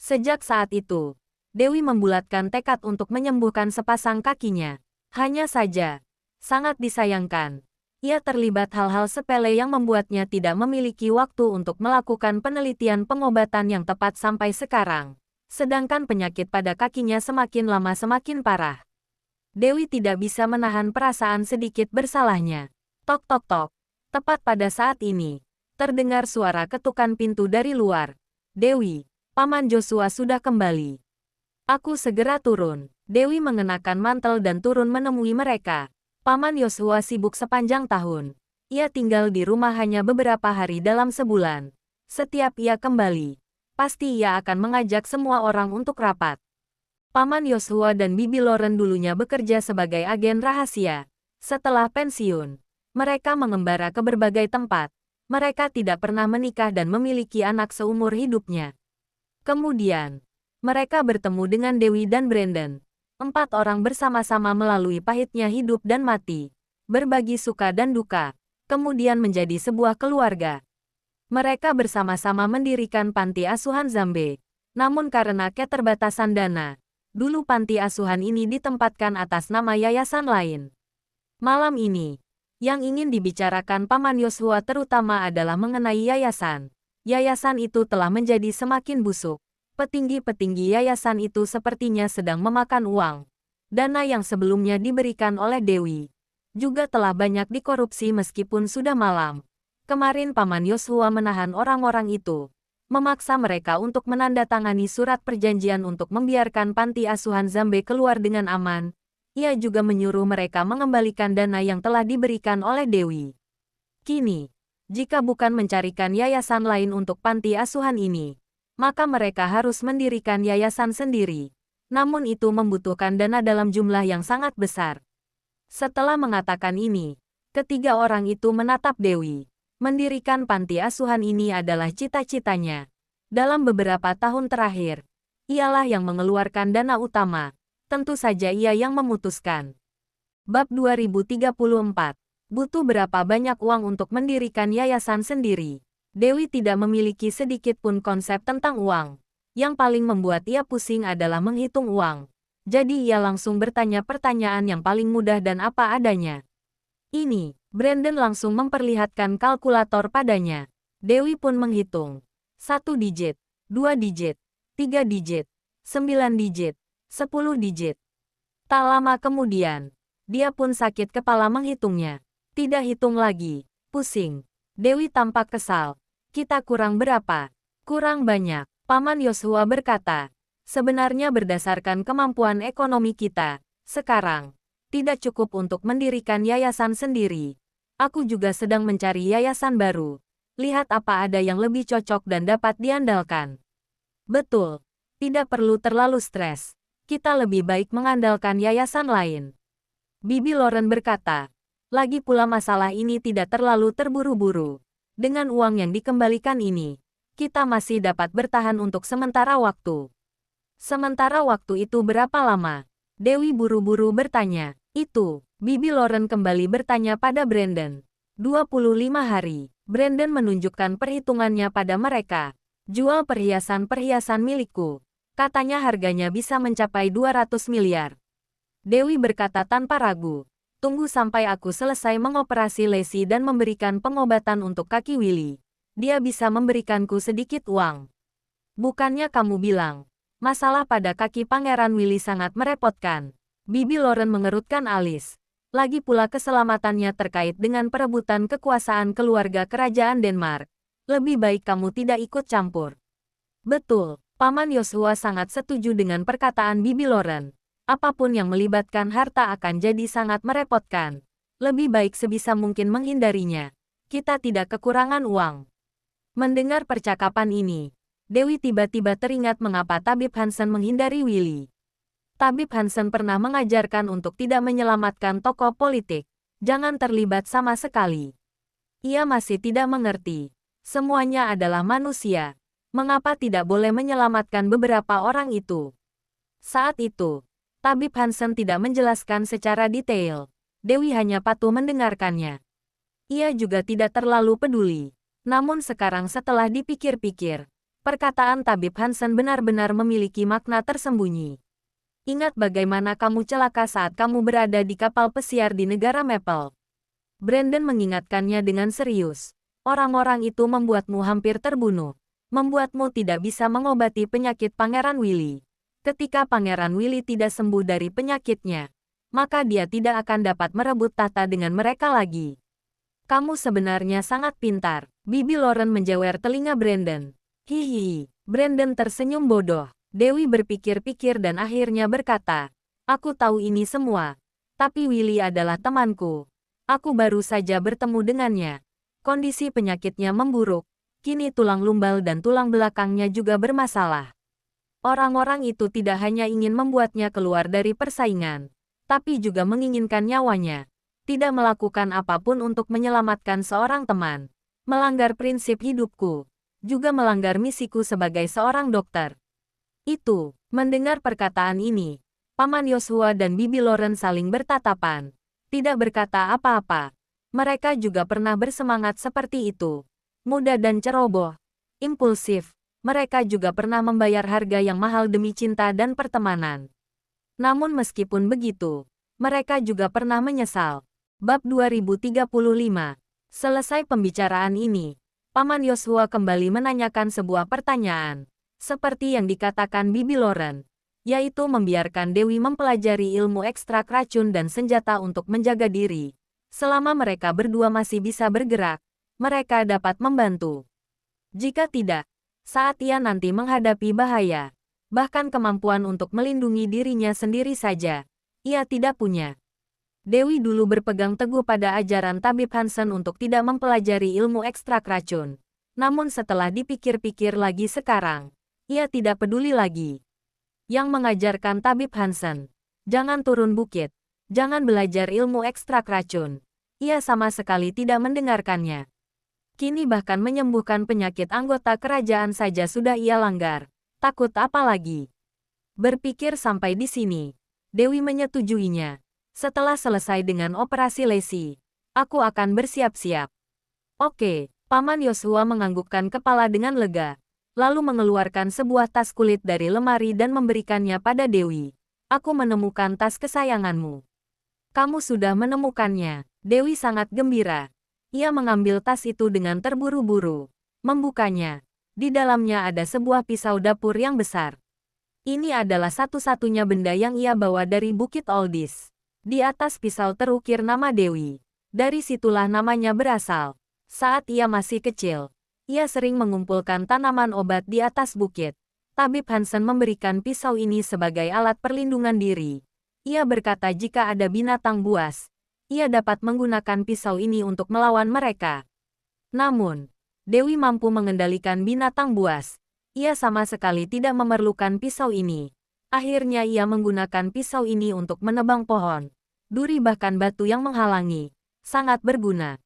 Sejak saat itu, Dewi membulatkan tekad untuk menyembuhkan sepasang kakinya. Hanya saja, sangat disayangkan, ia terlibat hal-hal sepele yang membuatnya tidak memiliki waktu untuk melakukan penelitian pengobatan yang tepat sampai sekarang. Sedangkan penyakit pada kakinya semakin lama semakin parah. Dewi tidak bisa menahan perasaan sedikit bersalahnya. Tok tok tok. Tepat pada saat ini, terdengar suara ketukan pintu dari luar. Dewi, Paman Joshua sudah kembali. Aku segera turun. Dewi mengenakan mantel dan turun menemui mereka. Paman Joshua sibuk sepanjang tahun. Ia tinggal di rumah hanya beberapa hari dalam sebulan. Setiap ia kembali, pasti ia akan mengajak semua orang untuk rapat. Paman Joshua dan Bibi Lauren dulunya bekerja sebagai agen rahasia. Setelah pensiun, mereka mengembara ke berbagai tempat. Mereka tidak pernah menikah dan memiliki anak seumur hidupnya. Kemudian, mereka bertemu dengan Dewi dan Brandon. 4 orang bersama-sama melalui pahitnya hidup dan mati. Berbagi suka dan duka. Kemudian menjadi sebuah keluarga. Mereka bersama-sama mendirikan panti asuhan Zambe. Namun karena keterbatasan dana, dulu panti asuhan ini ditempatkan atas nama yayasan lain. Malam ini, yang ingin dibicarakan Paman Joshua terutama adalah mengenai yayasan. Yayasan itu telah menjadi semakin busuk. Petinggi-petinggi yayasan itu sepertinya sedang memakan uang. Dana yang sebelumnya diberikan oleh Dewi juga telah banyak dikorupsi meskipun sudah malam. Kemarin Paman Yosua menahan orang-orang itu, memaksa mereka untuk menandatangani surat perjanjian untuk membiarkan panti asuhan Zambe keluar dengan aman. Ia juga menyuruh mereka mengembalikan dana yang telah diberikan oleh Dewi. Kini, jika bukan mencarikan yayasan lain untuk panti asuhan ini, maka mereka harus mendirikan yayasan sendiri. Namun itu membutuhkan dana dalam jumlah yang sangat besar. Setelah mengatakan ini, ketiga orang itu menatap Dewi. Mendirikan panti asuhan ini adalah cita-citanya. Dalam beberapa tahun terakhir, ialah yang mengeluarkan dana utama. Tentu saja ia yang memutuskan. Bab 2034. Butuh berapa banyak uang untuk mendirikan yayasan sendiri? Dewi tidak memiliki sedikit pun konsep tentang uang. Yang paling membuat ia pusing adalah menghitung uang. Jadi ia langsung bertanya pertanyaan yang paling mudah dan apa adanya. Ini, Brandon langsung memperlihatkan kalkulator padanya. Dewi pun menghitung. 1 digit, 2 digit, 3 digit, 9 digit, 10 digit. Tak lama kemudian, dia pun sakit kepala menghitungnya. Tidak hitung lagi, pusing. Dewi tampak kesal. Kita kurang berapa? Kurang banyak, Paman Yosua berkata. Sebenarnya berdasarkan kemampuan ekonomi kita, sekarang, tidak cukup untuk mendirikan yayasan sendiri. Aku juga sedang mencari yayasan baru. Lihat apa ada yang lebih cocok dan dapat diandalkan. Betul, tidak perlu terlalu stres. Kita lebih baik mengandalkan yayasan lain. Bibi Lauren berkata. Lagi pula masalah ini tidak terlalu terburu-buru. Dengan uang yang dikembalikan ini, kita masih dapat bertahan untuk sementara waktu. Sementara waktu itu berapa lama? Dewi buru-buru bertanya. Itu, Bibi Lauren kembali bertanya pada Brandon. 25 hari. Brandon menunjukkan perhitungannya pada mereka. Jual perhiasan-perhiasan milikku. Katanya harganya bisa mencapai 200 miliar. Dewi berkata tanpa ragu. Tunggu sampai aku selesai mengoperasi Lacey dan memberikan pengobatan untuk kaki Willy. Dia bisa memberikanku sedikit uang. Bukannya kamu bilang, masalah pada kaki Pangeran Willy sangat merepotkan. Bibi Lauren mengerutkan alis. Lagi pula keselamatannya terkait dengan perebutan kekuasaan keluarga kerajaan Denmark. Lebih baik kamu tidak ikut campur. Betul, Paman Yosua sangat setuju dengan perkataan Bibi Lauren. Apapun yang melibatkan harta akan jadi sangat merepotkan. Lebih baik sebisa mungkin menghindarinya. Kita tidak kekurangan uang. Mendengar percakapan ini, Dewi tiba-tiba teringat mengapa Tabib Hansen menghindari Willy. Tabib Hansen pernah mengajarkan untuk tidak menyelamatkan tokoh politik. Jangan terlibat sama sekali. Ia masih tidak mengerti. Semuanya adalah manusia. Mengapa tidak boleh menyelamatkan beberapa orang itu? Saat itu, Tabib Hansen tidak menjelaskan secara detail. Dewi hanya patuh mendengarkannya. Ia juga tidak terlalu peduli. Namun sekarang setelah dipikir-pikir, perkataan Tabib Hansen benar-benar memiliki makna tersembunyi. Ingat bagaimana kamu celaka saat kamu berada di kapal pesiar di negara Maple. Brandon mengingatkannya dengan serius. Orang-orang itu membuatmu hampir terbunuh. Membuatmu tidak bisa mengobati penyakit Pangeran Willy. Ketika Pangeran Willy tidak sembuh dari penyakitnya, maka dia tidak akan dapat merebut tahta dengan mereka lagi. Kamu sebenarnya sangat pintar. Bibi Lauren menjewer telinga Brandon. Hihihi. Brandon tersenyum bodoh. Dewi berpikir-pikir dan akhirnya berkata, aku tahu ini semua. Tapi Willy adalah temanku. Aku baru saja bertemu dengannya. Kondisi penyakitnya memburuk. Kini tulang lumbal dan tulang belakangnya juga bermasalah. Orang-orang itu tidak hanya ingin membuatnya keluar dari persaingan, tapi juga menginginkan nyawanya. Tidak melakukan apapun untuk menyelamatkan seorang teman. Melanggar prinsip hidupku. Juga melanggar misiku sebagai seorang dokter. Itu, mendengar perkataan ini, Paman Yosua dan Bibi Lauren saling bertatapan. Tidak berkata apa-apa. Mereka juga pernah bersemangat seperti itu. Muda dan ceroboh. Impulsif. Mereka juga pernah membayar harga yang mahal demi cinta dan pertemanan. Namun meskipun begitu, mereka juga pernah menyesal. Bab 2035. Selesai pembicaraan ini, Paman Yosua kembali menanyakan sebuah pertanyaan, seperti yang dikatakan Bibi Lauren, yaitu membiarkan Dewi mempelajari ilmu ekstrak racun dan senjata untuk menjaga diri. Selama mereka berdua masih bisa bergerak, mereka dapat membantu. Jika tidak, saat ia nanti menghadapi bahaya, bahkan kemampuan untuk melindungi dirinya sendiri saja, ia tidak punya. Dewi dulu berpegang teguh pada ajaran Tabib Hansen untuk tidak mempelajari ilmu ekstrak racun. Namun setelah dipikir-pikir lagi sekarang, ia tidak peduli lagi. Yang mengajarkan Tabib Hansen, jangan turun bukit, jangan belajar ilmu ekstrak racun. Ia sama sekali tidak mendengarkannya. Kini bahkan menyembuhkan penyakit anggota kerajaan saja sudah ia langgar. Takut apa lagi? Berpikir sampai di sini, Dewi menyetujuinya. Setelah selesai dengan operasi lesi, aku akan bersiap-siap. Oke, Paman Yosua menganggukkan kepala dengan lega, lalu mengeluarkan sebuah tas kulit dari lemari dan memberikannya pada Dewi. Aku menemukan tas kesayanganmu. Kamu sudah menemukannya. Dewi sangat gembira. Ia mengambil tas itu dengan terburu-buru. Membukanya. Di dalamnya ada sebuah pisau dapur yang besar. Ini adalah satu-satunya benda yang ia bawa dari Bukit Oldis. Di atas pisau terukir nama Dewi. Dari situlah namanya berasal. Saat ia masih kecil, ia sering mengumpulkan tanaman obat di atas bukit. Tabib Hansen memberikan pisau ini sebagai alat perlindungan diri. Ia berkata jika ada binatang buas, ia dapat menggunakan pisau ini untuk melawan mereka. Namun, Dewi mampu mengendalikan binatang buas. Ia sama sekali tidak memerlukan pisau ini. Akhirnya ia menggunakan pisau ini untuk menebang pohon, duri bahkan batu yang menghalangi. Sangat berguna.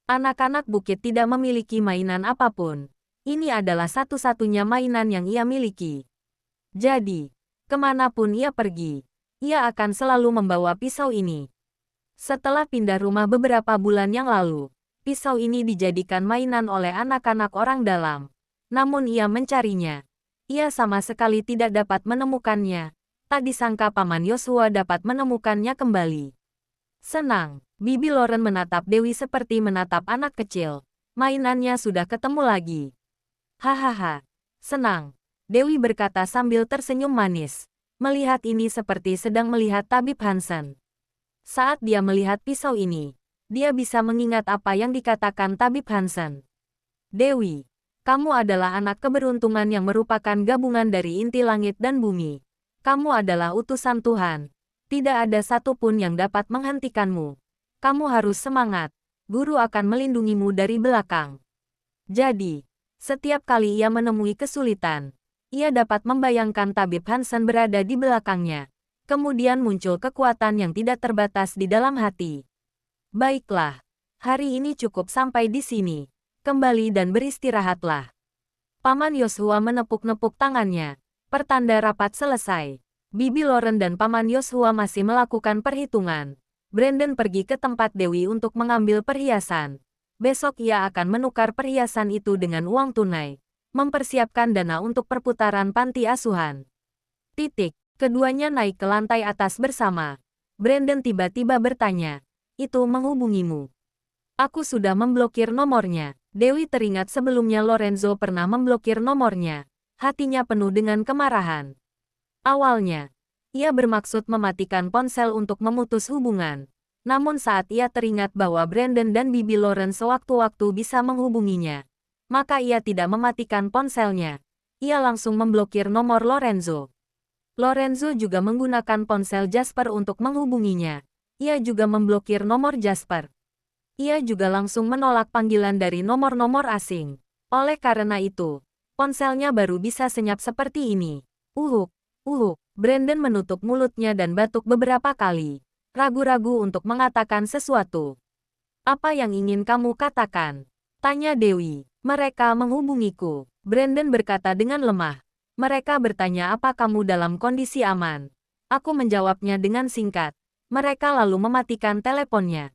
Anak-anak bukit tidak memiliki mainan apapun. Ini adalah satu-satunya mainan yang ia miliki. Jadi, kemanapun ia pergi, ia akan selalu membawa pisau ini. Setelah pindah rumah beberapa bulan yang lalu, pisau ini dijadikan mainan oleh anak-anak orang dalam. Namun ia mencarinya. Ia sama sekali tidak dapat menemukannya. Tak disangka Paman Yosua dapat menemukannya kembali. Senang, Bibi Loren menatap Dewi seperti menatap anak kecil. Mainannya sudah ketemu lagi. Hahaha, senang, Dewi berkata sambil tersenyum manis. Melihat ini seperti sedang melihat Tabib Hansen. Saat dia melihat pisau ini, dia bisa mengingat apa yang dikatakan Tabib Hansen. Dewi, kamu adalah anak keberuntungan yang merupakan gabungan dari inti langit dan bumi. Kamu adalah utusan Tuhan. Tidak ada satupun yang dapat menghentikanmu. Kamu harus semangat. Guru akan melindungimu dari belakang. Jadi, setiap kali ia menemui kesulitan, ia dapat membayangkan Tabib Hansen berada di belakangnya. Kemudian muncul kekuatan yang tidak terbatas di dalam hati. Baiklah, hari ini cukup sampai di sini. Kembali dan beristirahatlah. Paman Yosua menepuk-nepuk tangannya. Pertanda rapat selesai. Bibi Loren dan Paman Yosua masih melakukan perhitungan. Brandon pergi ke tempat Dewi untuk mengambil perhiasan. Besok ia akan menukar perhiasan itu dengan uang tunai. Mempersiapkan dana untuk perputaran panti asuhan. Keduanya naik ke lantai atas bersama. Brandon tiba-tiba bertanya, "Itu menghubungimu?" "Aku sudah memblokir nomornya." Dewi teringat sebelumnya Lorenzo pernah memblokir nomornya. Hatinya penuh dengan kemarahan. Awalnya, ia bermaksud mematikan ponsel untuk memutus hubungan. Namun saat ia teringat bahwa Brandon dan Bibi Loren sewaktu-waktu bisa menghubunginya, maka ia tidak mematikan ponselnya. Ia langsung memblokir nomor Lorenzo. Lorenzo juga menggunakan ponsel Jasper untuk menghubunginya. Ia juga memblokir nomor Jasper. Ia juga langsung menolak panggilan dari nomor-nomor asing. Oleh karena itu, ponselnya baru bisa senyap seperti ini. Uhuk. Brandon menutup mulutnya dan batuk beberapa kali. Ragu-ragu untuk mengatakan sesuatu. "Apa yang ingin kamu katakan?" tanya Dewi. "Mereka menghubungiku." Brandon berkata dengan lemah. "Mereka bertanya apa kamu dalam kondisi aman." Aku menjawabnya dengan singkat. Mereka lalu mematikan teleponnya.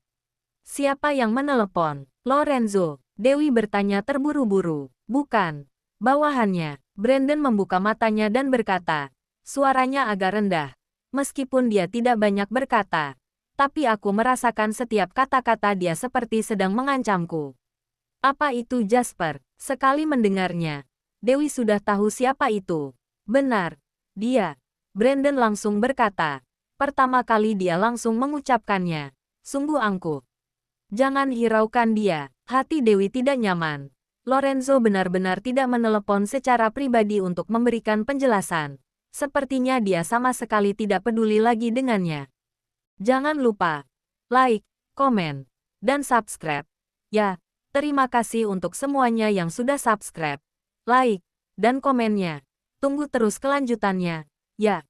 "Siapa yang menelepon?" "Lorenzo." Dewi bertanya terburu-buru. "Bukan. Bawahannya." Brandon membuka matanya dan berkata. Suaranya agak rendah. Meskipun dia tidak banyak berkata. Tapi aku merasakan setiap kata-kata dia seperti sedang mengancamku. "Apa itu Jasper?" Sekali mendengarnya, Dewi sudah tahu siapa itu. "Benar. Dia." Brandon langsung berkata. Pertama kali dia langsung mengucapkannya. "Sungguh angkuh. Jangan hiraukan dia. Hati Dewi tidak nyaman. Lorenzo benar-benar tidak menelepon secara pribadi untuk memberikan penjelasan. Sepertinya dia sama sekali tidak peduli lagi dengannya. Jangan lupa like, komen, dan subscribe. Ya, terima kasih untuk semuanya yang sudah subscribe, like, dan komennya. Tunggu terus kelanjutannya. Ya.